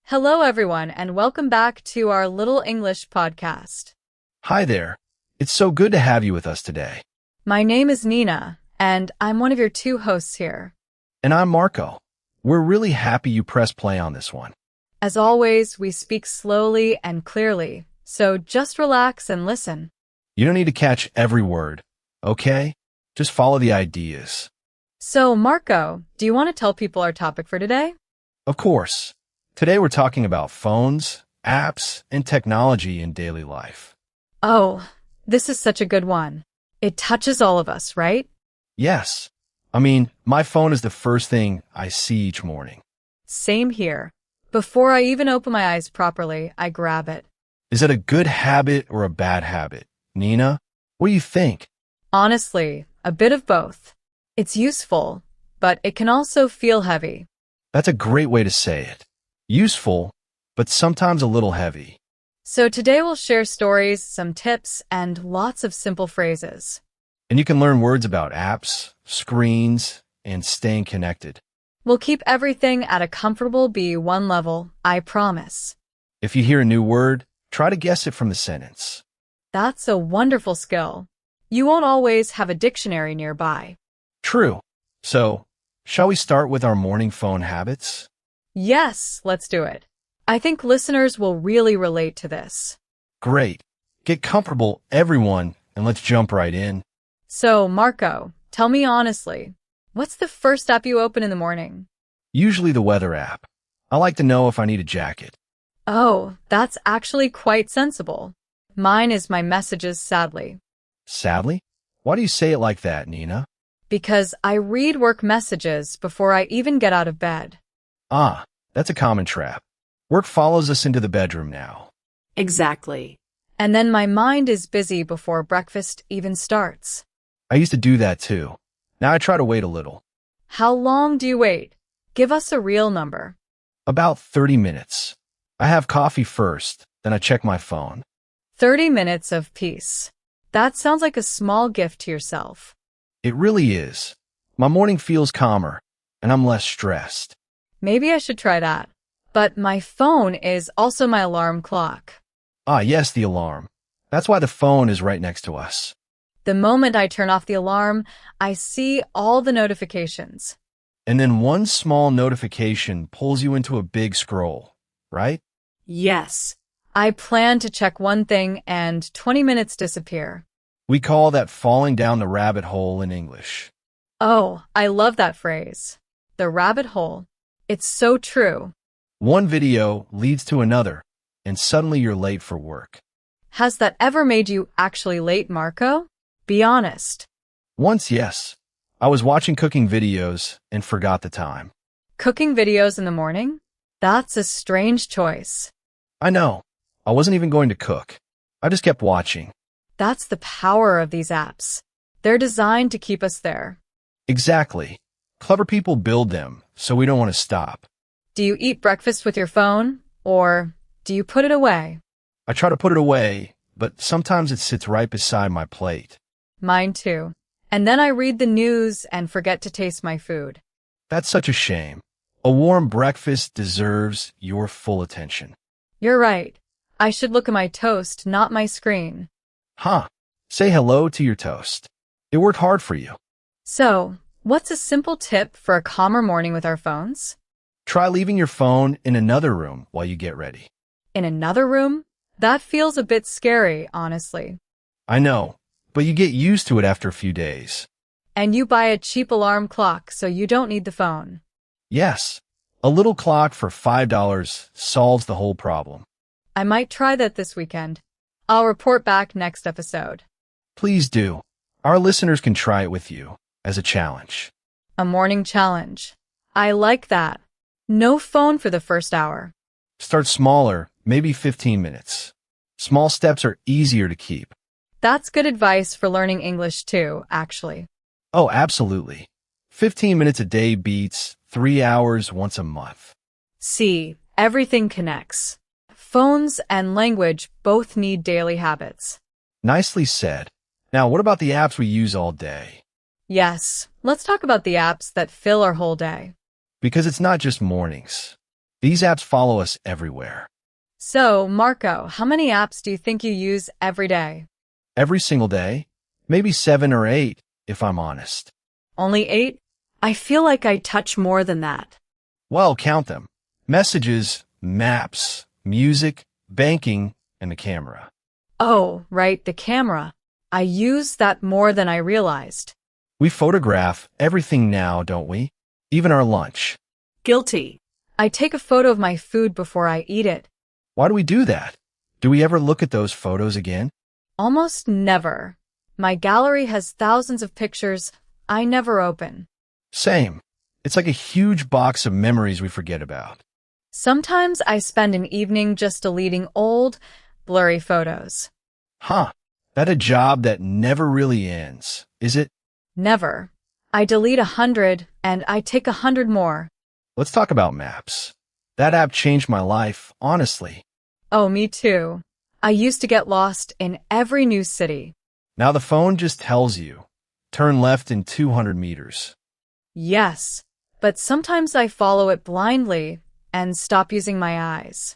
Hello, everyone, and welcome back to our Little English podcast. Hi there. It's so good to have you with us today. My name is Nina, and I'm one of your two hosts here. And I'm Marco. We're really happy you pressed play on this one. As always, we speak slowly and clearly, so just relax and listen. You don't need to catch every word, okay? Just follow the ideas. So, Marco, do you want to tell people our topic for today? Of course. Today we're talking about phones, apps, and technology in daily life. Oh, this is such a good one. It touches all of us, right? Yes. My phone is the first thing I see each morning. Same here. Before I even open my eyes properly, I grab it. Is it a good habit or a bad habit? Nina, what do you think? Honestly, a bit of both. It's useful, but it can also feel heavy. That's a great way to say it. Useful, but sometimes a little heavy. So today we'll share stories, some tips, and lots of simple phrases. And you can learn words about apps, screens, and staying connected. We'll keep everything at a comfortable B1 level, I promise. If you hear a new word, try to guess it from the sentence. That's a wonderful skill. You won't always have a dictionary nearby. True. So, shall we start with our morning phone habits? Yes, let's do it. I think listeners will really relate to this. Great. Get comfortable, everyone, and let's jump right in. So, Marco, tell me honestly, what's the first app you open in the morning? Usually the weather app. I like to know if I need a jacket. Oh, that's actually quite sensible. Mine is my messages, sadly. Sadly? Why do you say it like that, Nina? Because I read work messages before I even get out of bed. Ah, that's a common trap. Work follows us into the bedroom now. Exactly. And then my mind is busy before breakfast even starts. I used to do that too. Now I try to wait a little. How long do you wait? Give us a real number. About 30 minutes. I have coffee first, then I check my phone. 30 minutes of peace. That sounds like a small gift to yourself. It really is. My morning feels calmer, and I'm less stressed. Maybe I should try that. But my phone is also my alarm clock. Ah, yes, the alarm. That's why the phone is right next to us. The moment I turn off the alarm, I see all the notifications. And then one small notification pulls you into a big scroll, right? Yes. I plan to check one thing and 20 minutes disappear. We call that falling down the rabbit hole in English. Oh, I love that phrase. The rabbit hole. It's so true. One video leads to another, and suddenly you're late for work. Has that ever made you actually late, Marco? Be honest. Once, yes. I was watching cooking videos and forgot the time. Cooking videos in the morning? That's a strange choice. I know. I wasn't even going to cook. I just kept watching. That's the power of these apps. They're designed to keep us there. Exactly. Clever people build them, so we don't want to stop. Do you eat breakfast with your phone, or do you put it away? I try to put it away, but sometimes it sits right beside my plate. Mine too. And then I read the news and forget to taste my food. That's such a shame. A warm breakfast deserves your full attention. You're right. I should look at my toast, not my screen. Huh. Say hello to your toast. It worked hard for you. So, what's a simple tip for a calmer morning with our phones? Try leaving your phone in another room while you get ready. In another room? That feels a bit scary, honestly. I know, but you get used to it after a few days. And you buy a cheap alarm clock so you don't need the phone. Yes, a little clock for $5 solves the whole problem. I might try that this weekend. I'll report back next episode. Please do. Our listeners can try it with you as a challenge. A morning challenge. I like that. No phone for the first hour. Start smaller, maybe 15 minutes. Small steps are easier to keep. That's good advice for learning English too, actually. Oh, absolutely. 15 minutes a day beats 3 hours once a month. See, everything connects. Phones and language both need daily habits. Nicely said. Now, what about the apps we use all day? Yes, let's talk about the apps that fill our whole day. Because it's not just mornings. These apps follow us everywhere. So, Marco, how many apps do you think you use every day? Every single day, maybe 7 or 8, if I'm honest. Only 8? I feel like I touch more than that. Well, count them. Messages, maps, music, banking, and the camera. Oh, right, the camera. I use that more than I realized. We photograph everything now, don't we? Even our lunch. Guilty. I take a photo of my food before I eat it. Why do we do that? Do we ever look at those photos again? Almost never. My gallery has thousands of pictures I never open. Same. It's like a huge box of memories we forget about. Sometimes I spend an evening just deleting old, blurry photos. Huh. That a job that never really ends, is it? Never. I delete 100 and I take 100 more. Let's talk about maps. That app changed my life, honestly. Oh, me too. I used to get lost in every new city. Now the phone just tells you, turn left in 200 meters. Yes, but sometimes I follow it blindly and stop using my eyes.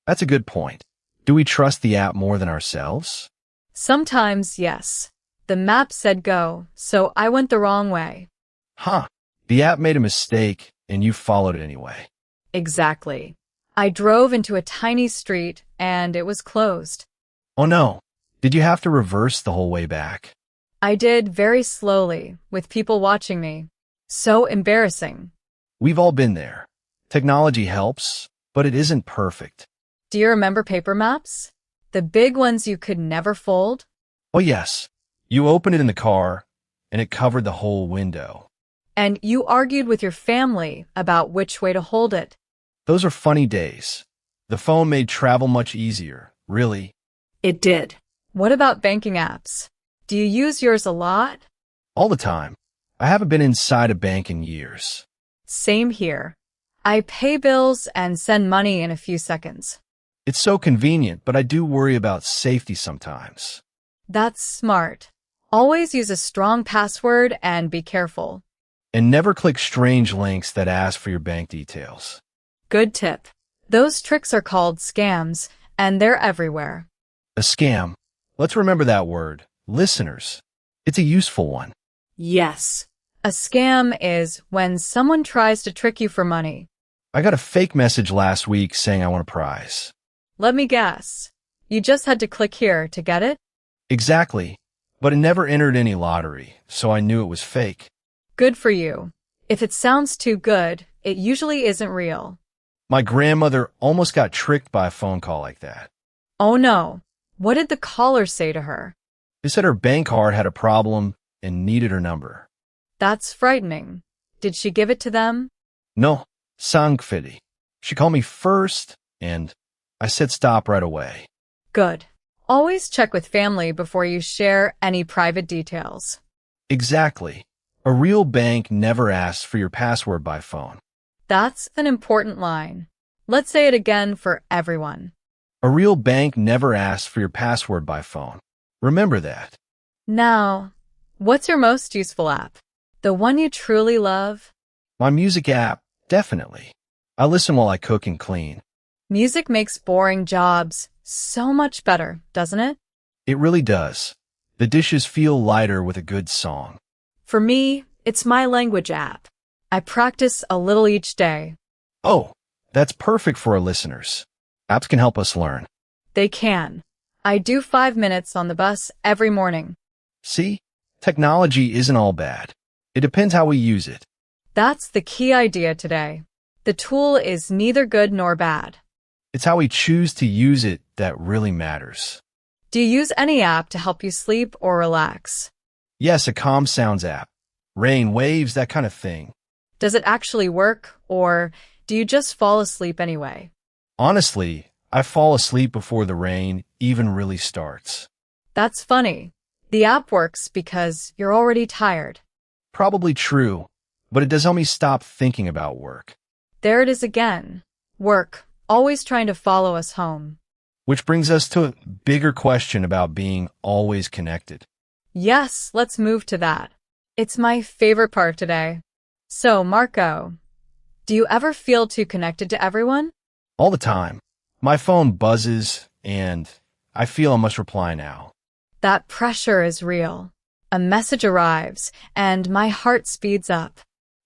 That's a good point. Do we trust the app more than ourselves? Sometimes, yes. The map said go, so I went the wrong way. Huh. The app made a mistake and you followed it anyway. Exactly. I drove into a tiny street and it was closed. Oh no. Did you have to reverse the whole way back? I did very slowly, with people watching me. So embarrassing. We've all been there. Technology helps, but it isn't perfect. Do you remember paper maps? The big ones you could never fold? Oh yes. You opened it in the car and it covered the whole window. And you argued with your family about which way to hold it. Those are funny days. The phone made travel much easier, really. It did. What about banking apps? Do you use yours a lot? All the time. I haven't been inside a bank in years. Same here. I pay bills and send money in a few seconds. It's so convenient, but I do worry about safety sometimes. That's smart. Always use a strong password and be careful. And never click strange links that ask for your bank details. Good tip. Those tricks are called scams, and they're everywhere. A scam. Let's remember that word. Listeners. It's a useful one. Yes. A scam is when someone tries to trick you for money. I got a fake message last week saying I want a prize. Let me guess. You just had to click here to get it? Exactly. But it never entered any lottery, so I knew it was fake. Good for you. If it sounds too good, it usually isn't real. My grandmother almost got tricked by a phone call like that. Oh no. What did the caller say to her? They said her bank card had a problem and needed her number. That's frightening. Did she give it to them? No, sangfidi. She called me first, and I said stop right away. Good. Always check with family before you share any private details. Exactly. A real bank never asks for your password by phone. That's an important line. Let's say it again for everyone. A real bank never asks for your password by phone. Remember that. Now, what's your most useful app? The one you truly love? My music app, definitely. I listen while I cook and clean. Music makes boring jobs so much better, doesn't it? It really does. The dishes feel lighter with a good song. For me, it's my language app. I practice a little each day. Oh, that's perfect for our listeners. Apps can help us learn. They can. I do 5 minutes on the bus every morning. See? Technology isn't all bad. It depends how we use it. That's the key idea today. The tool is neither good nor bad. It's how we choose to use it that really matters. Do you use any app to help you sleep or relax? Yes, a calm sounds app. Rain, waves, that kind of thing. Does it actually work, or do you just fall asleep anyway? Honestly, I fall asleep before the rain even really starts. That's funny. The app works because you're already tired. Probably true, but it does help me stop thinking about work. There it is again. Work, always trying to follow us home. Which brings us to a bigger question about being always connected. Yes, let's move to that. It's my favorite part today. So, Marco, Do you ever feel too connected to everyone? All the time. My phone buzzes and I feel I must reply now. That pressure is real. A message arrives, and my heart speeds up.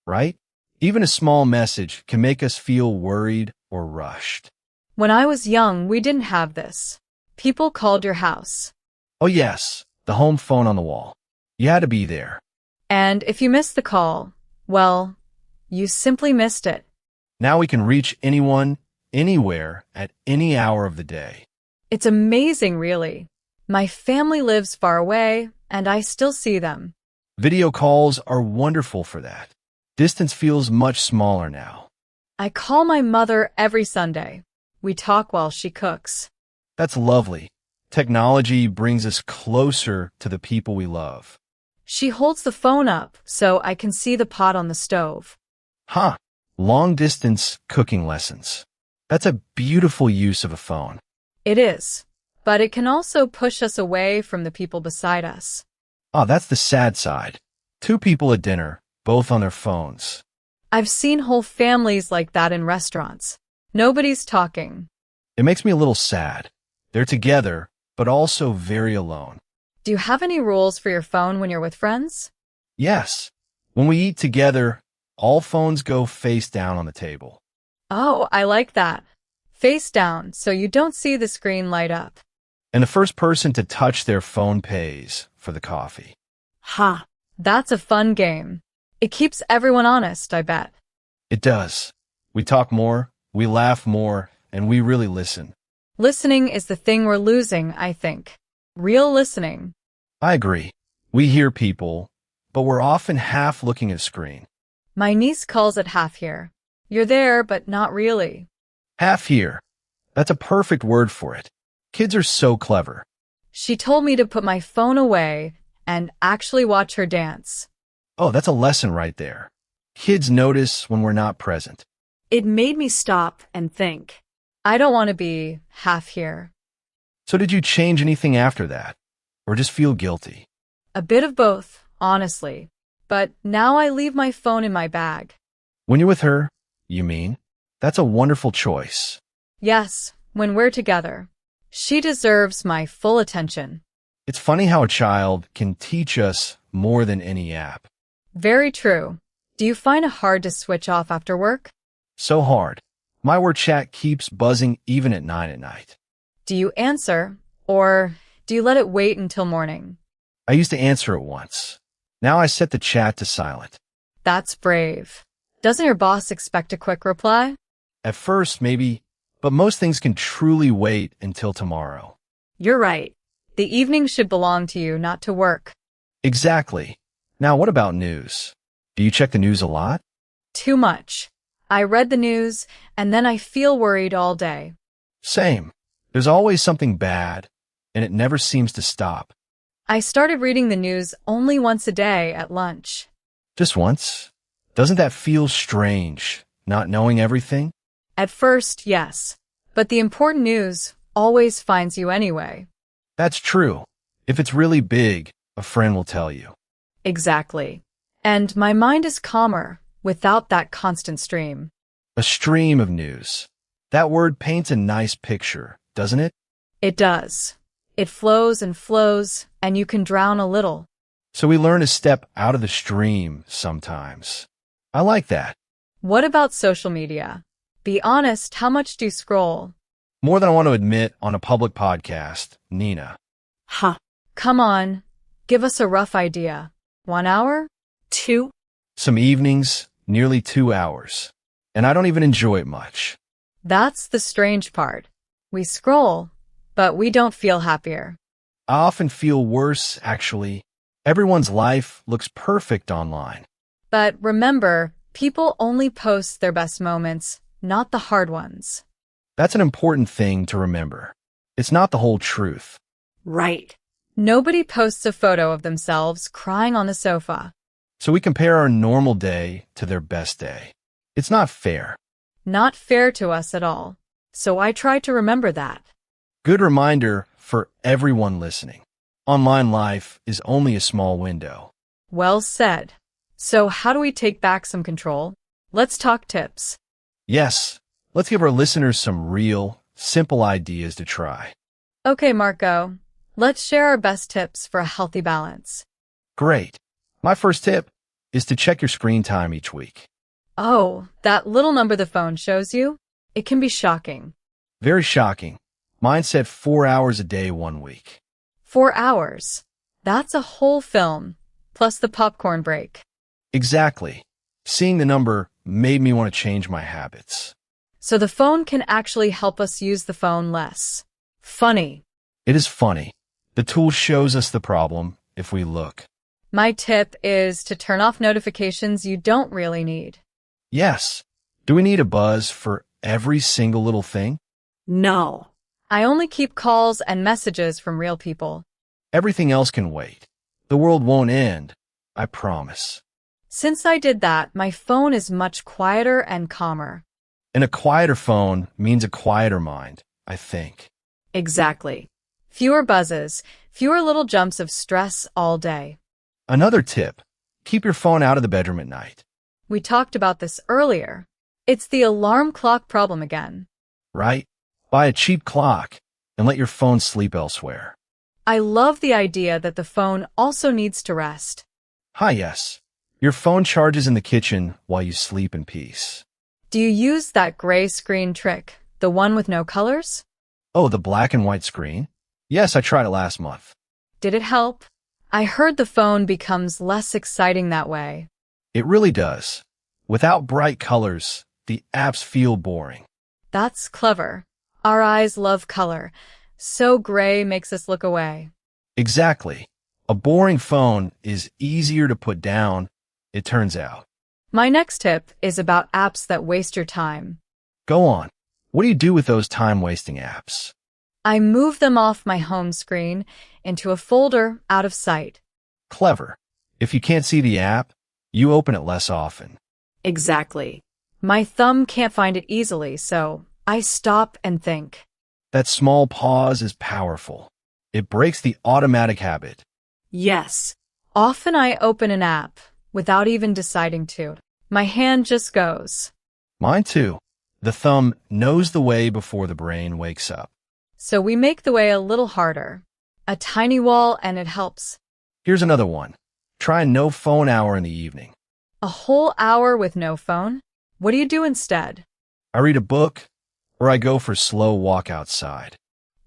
Right? Even a small message can make us feel worried or rushed. When I was young, we didn't have this. People called your house. Oh yes, the home phone on the wall. You had to be there. And if you missed the call, well, you simply missed it. Now we can reach anyone, anywhere, at any hour of the day. It's amazing, really. My family lives far away, and I still see them. Video calls are wonderful for that. Distance feels much smaller now. I call my mother every Sunday. We talk while she cooks. That's lovely. Technology brings us closer to the people we love. She holds the phone up so I can see the pot on the stove. Huh. Long-distance cooking lessons. That's a beautiful use of a phone. It is, but it can also push us away from the people beside us. Oh, that's the sad side. Two people at dinner, both on their phones. I've seen whole families like that in restaurants. Nobody's talking. It makes me a little sad. They're together, but also very alone. Do you have any rules for your phone when you're with friends? Yes. When we eat together, all phones go face down on the table. Oh, I like that. Face down so you don't see the screen light up. And the first person to touch their phone pays for the coffee. Ha! That's a fun game. It keeps everyone honest, I bet. It does. We talk more, we laugh more, and we really listen. Listening is the thing we're losing, I think. Real listening. I agree. We hear people, but we're often half looking at a screen. My niece calls it half here. You're there, but not really. Half here. That's a perfect word for it. Kids are so clever. She told me to put my phone away and actually watch her dance. Oh, that's a lesson right there. Kids notice when we're not present. It made me stop and think. I don't want to be half here. So did you change anything after that? Or just feel guilty? A bit of both, honestly. But now I leave my phone in my bag. When you're with her, you mean? That's a wonderful choice. Yes, when we're together. She deserves my full attention. It's funny how a child can teach us more than any app. Very true. Do you find it hard to switch off after work? So hard. My word chat keeps buzzing even at 9 at night. Do you answer, or do you let it wait until morning? I used to answer it once. Now I set the chat to silent. That's brave. Doesn't your boss expect a quick reply? At first, maybe, but most things can truly wait until tomorrow. You're right. The evening should belong to you, not to work. Exactly. Now, what about news? Do you check the news a lot? Too much. I read the news, and then I feel worried all day. Same. There's always something bad, and it never seems to stop. I started reading the news only once a day at lunch. Just once? Doesn't that feel strange, not knowing everything? At first, yes. But the important news always finds you anyway. That's true. If it's really big, a friend will tell you. Exactly. And my mind is calmer without that constant stream. A stream of news. That word paints a nice picture, doesn't it? It does. It flows, and you can drown a little. So we learn to step out of the stream sometimes. I like that. What about social media? Be honest, how much do you scroll? More than I want to admit on a public podcast, Nina. Huh. Come on. Give us a rough idea. 1 hour? 2? Some evenings, nearly 2 hours. And I don't even enjoy it much. That's the strange part. We scroll, but we don't feel happier. I often feel worse, actually. Everyone's life looks perfect online. But remember, people only post their best moments, not the hard ones. That's an important thing to remember. It's not the whole truth. Right. Nobody posts a photo of themselves crying on the sofa. So we compare our normal day to their best day. It's not fair. Not fair to us at all. So I try to remember that. Good reminder for everyone listening. Online life is only a small window. Well said. So how do we take back some control? Let's talk tips. Yes, let's give our listeners some real, simple ideas to try. Okay, Marco, let's share our best tips for a healthy balance. Great. My first tip is to check your screen time each week. Oh, that little number the phone shows you? It can be shocking. Very shocking. Mine said 4 hours a day one week. 4 hours. That's a whole film, plus the popcorn break. Exactly. Seeing the number made me want to change my habits. So the phone can actually help us use the phone less. Funny. It is funny. The tool shows us the problem if we look. My tip is to turn off notifications you don't really need. Yes. Do we need a buzz for every single little thing? No. I only keep calls and messages from real people. Everything else can wait. The world won't end. I promise. Since I did that, my phone is much quieter and calmer. And a quieter phone means a quieter mind, I think. Exactly. Fewer buzzes, fewer little jumps of stress all day. Another tip, keep your phone out of the bedroom at night. We talked about this earlier. It's the alarm clock problem again. Right? Buy a cheap clock and let your phone sleep elsewhere. I love the idea that the phone also needs to rest. Yes. Your phone charges in the kitchen while you sleep in peace. Do you use that gray screen trick, the one with no colors? Oh, the black and white screen? Yes, I tried it last month. Did it help? I heard the phone becomes less exciting that way. It really does. Without bright colors, the apps feel boring. That's clever. Our eyes love color, so gray makes us look away. Exactly. A boring phone is easier to put down, it turns out. My next tip is about apps that waste your time. Go on. What do you do with those time-wasting apps? I move them off my home screen into a folder out of sight. Clever. If you can't see the app, you open it less often. Exactly. My thumb can't find it easily, so I stop and think. That small pause is powerful. It breaks the automatic habit. Yes. Often I open an app without even deciding to. My hand just goes. Mine too. The thumb knows the way before the brain wakes up. So we make the way a little harder. A tiny wall and it helps. Here's another one. Try a no phone hour in the evening. A whole hour with no phone? What do you do instead? I read a book, or I go for a slow walk outside.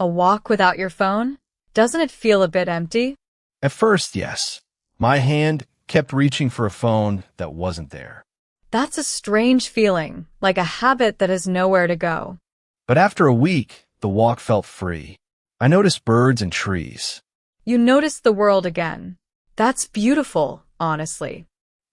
A walk without your phone? Doesn't it feel a bit empty? At first, yes. My hand kept reaching for a phone that wasn't there. That's a strange feeling, like a habit that has nowhere to go. But after a week, the walk felt free. I noticed birds and trees. You notice the world again. That's beautiful, honestly.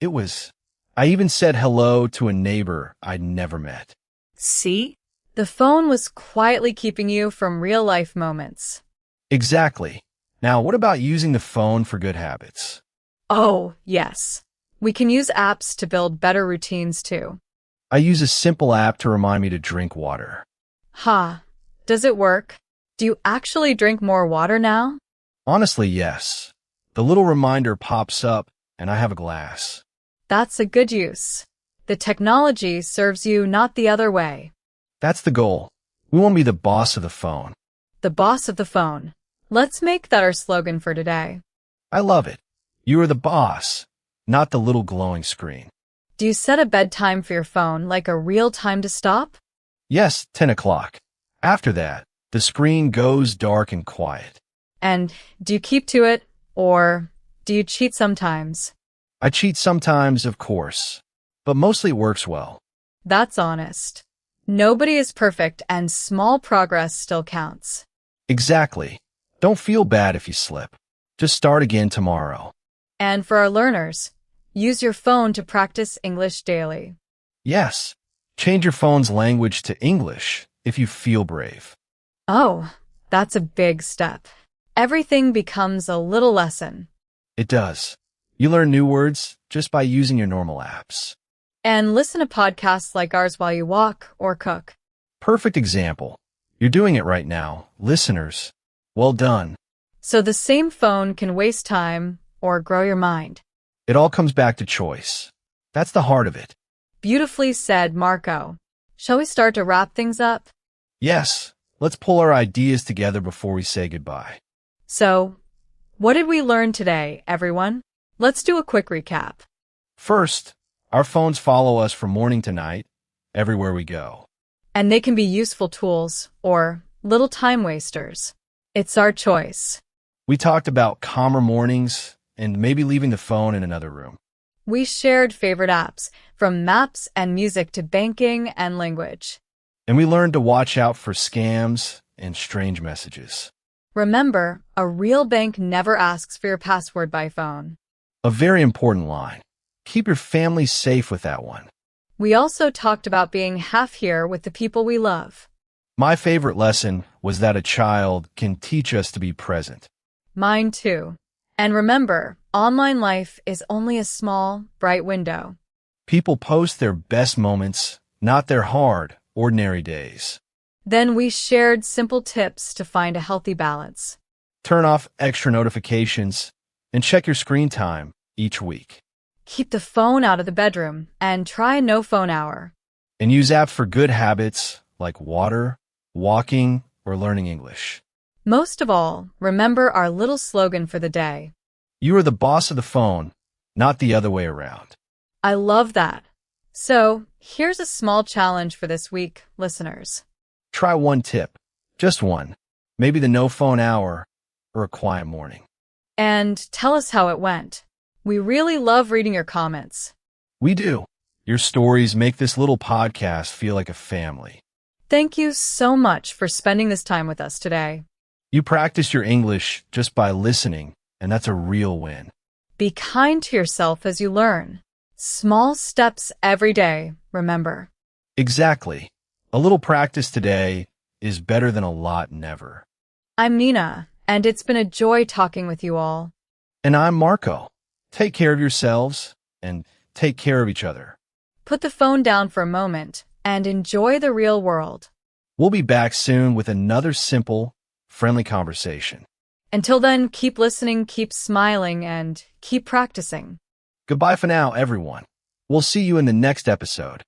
I even said hello to a neighbor I'd never met. See? The phone was quietly keeping you from real-life moments. Exactly. Now, what about using the phone for good habits? Oh, yes. We can use apps to build better routines too. I use a simple app to remind me to drink water. Does it work? Do you actually drink more water now? Honestly, yes. The little reminder pops up and I have a glass. That's a good use. The technology serves you, not the other way. That's the goal. We want to be the boss of the phone. The boss of the phone. Let's make that our slogan for today. I love it. You are the boss, not the little glowing screen. Do you set a bedtime for your phone, like a real time to stop? Yes, 10 o'clock. After that, the screen goes dark and quiet. And do you keep to it, or do you cheat sometimes? I cheat sometimes, of course, but mostly it works well. That's honest. Nobody is perfect and small progress still counts. Exactly. Don't feel bad if you slip. Just start again tomorrow. And for our learners, use your phone to practice English daily. Yes. Change your phone's language to English if you feel brave. Oh, that's a big step. Everything becomes a little lesson. It does. You learn new words just by using your normal apps. And listen to podcasts like ours while you walk or cook. Perfect example. You're doing it right now. Listeners, well done. So the same phone can waste time or grow your mind. It all comes back to choice. That's the heart of it. Beautifully said, Marco. Shall we start to wrap things up? Yes, let's pull our ideas together before we say goodbye. So, what did we learn today, everyone? Let's do a quick recap. First, our phones follow us from morning to night, everywhere we go. And they can be useful tools or little time wasters. It's our choice. We talked about calmer mornings and maybe leaving the phone in another room. We shared favorite apps, from maps and music to banking and language. And we learned to watch out for scams and strange messages. Remember, a real bank never asks for your password by phone. A very important line. Keep your family safe with that one. We also talked about being half here with the people we love. My favorite lesson was that a child can teach us to be present. Mine too. And remember, online life is only a small, bright window. People post their best moments, not their hard, ordinary days. Then we shared simple tips to find a healthy balance. Turn off extra notifications and check your screen time each week. Keep the phone out of the bedroom and try a no phone hour. And use apps for good habits like water, walking, or learning English. Most of all, remember our little slogan for the day. You are the boss of the phone, not the other way around. I love that. So, here's a small challenge for this week, listeners. Try one tip, just one, maybe the no phone hour or a quiet morning. And tell us how it went. We really love reading your comments. We do. Your stories make this little podcast feel like a family. Thank you so much for spending this time with us today. You practice your English just by listening, and that's a real win. Be kind to yourself as you learn. Small steps every day, remember. Exactly. A little practice today is better than a lot never. I'm Nina, and it's been a joy talking with you all. And I'm Marco. Take care of yourselves and take care of each other. Put the phone down for a moment and enjoy the real world. We'll be back soon with another simple, friendly conversation. Until then, keep listening, keep smiling, and keep practicing. Goodbye for now, everyone. We'll see you in the next episode.